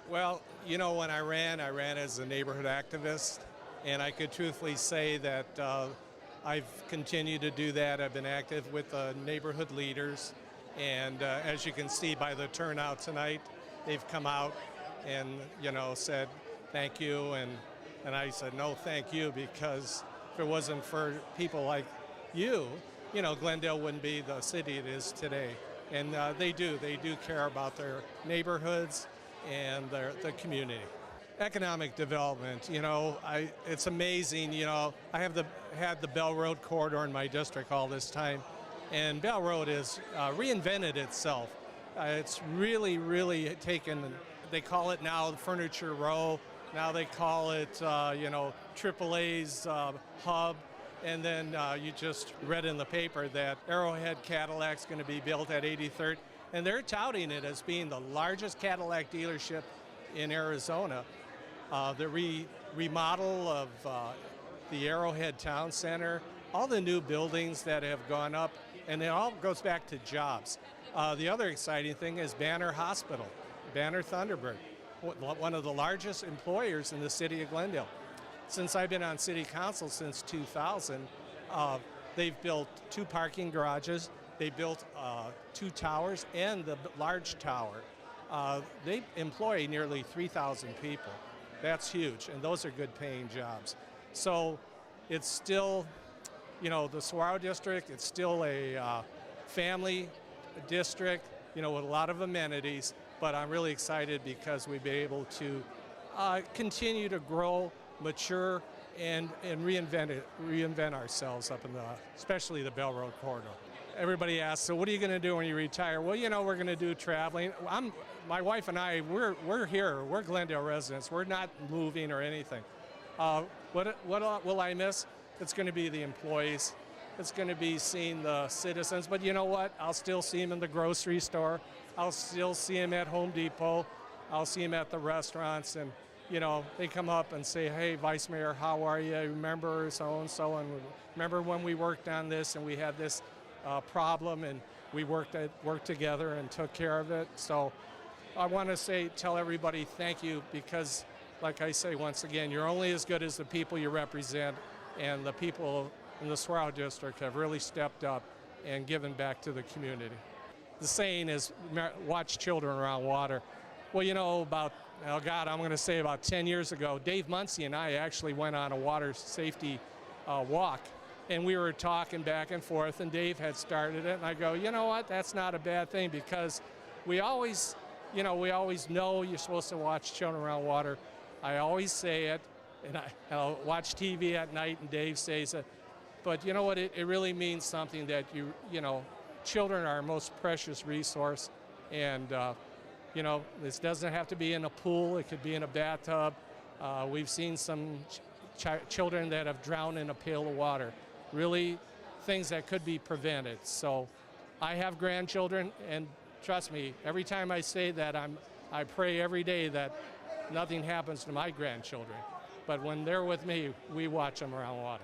Well, when I ran as a neighborhood activist, and I could truthfully say that I've continued to do that. I've been active with neighborhood leaders, and as you can see by the turnout tonight, they've come out and said thank you, and I said no, thank you, because if it wasn't for people like you, Glendale wouldn't be the city it is today. And they do care about their neighborhoods and the community. Economic development, it's amazing. I have had the Bell Road corridor in my district all this time, and Bell Road has reinvented itself. It's really taken. They call it now Furniture Row. Now they call it, AAA's hub. And then you just read in the paper that Arrowhead Cadillac's going to be built at 83rd, and they're touting it as being the largest Cadillac dealership in Arizona. The remodel of the Arrowhead Town Center, all the new buildings that have gone up, and it all goes back to jobs. The other exciting thing is Banner Hospital, Banner Thunderbird, one of the largest employers in the city of Glendale. Since I've been on city council since 2000, they've built 2 parking garages, they built 2 towers, and the large tower. They employ nearly 3,000 people. That's huge, and those are good paying jobs. So it's still, the Saguaro District, it's still a family district, with a lot of amenities, but I'm really excited because we've been able to continue to grow, mature, and reinvent ourselves up in especially the Bell Road corridor. Everybody asks, so what are you going to do when you retire? Well, we're going to do traveling. My wife and I, we're here. We're Glendale residents. We're not moving or anything. What will I miss? It's going to be the employees. It's going to be seeing the citizens. But you know what? I'll still see them in the grocery store. I'll still see them at Home Depot. I'll see them at the restaurants, and they come up and say, hey, Vice Mayor, how are you? Remember so-and-so, and remember when we worked on this and we had this problem and we worked together and took care of it. So I want to tell everybody thank you, because like I say, once again, you're only as good as the people you represent, and the people in the Saguaro District have really stepped up and given back to the community. The saying is, watch children around water. Well, about 10 years ago, Dave Muncie and I actually went on a water safety walk, and we were talking back and forth, and Dave had started it, and I go, you know what, that's not a bad thing, because we always know you're supposed to watch children around water. I always say it, and I'll watch TV at night, and Dave says it, but you know what, it really means something that children are our most precious resource, and this doesn't have to be in a pool. It could be in a bathtub. We've seen some children that have drowned in a pail of water. Really, things that could be prevented. So I have grandchildren, and trust me, every time I say that, I pray every day that nothing happens to my grandchildren. But when they're with me, we watch them around water.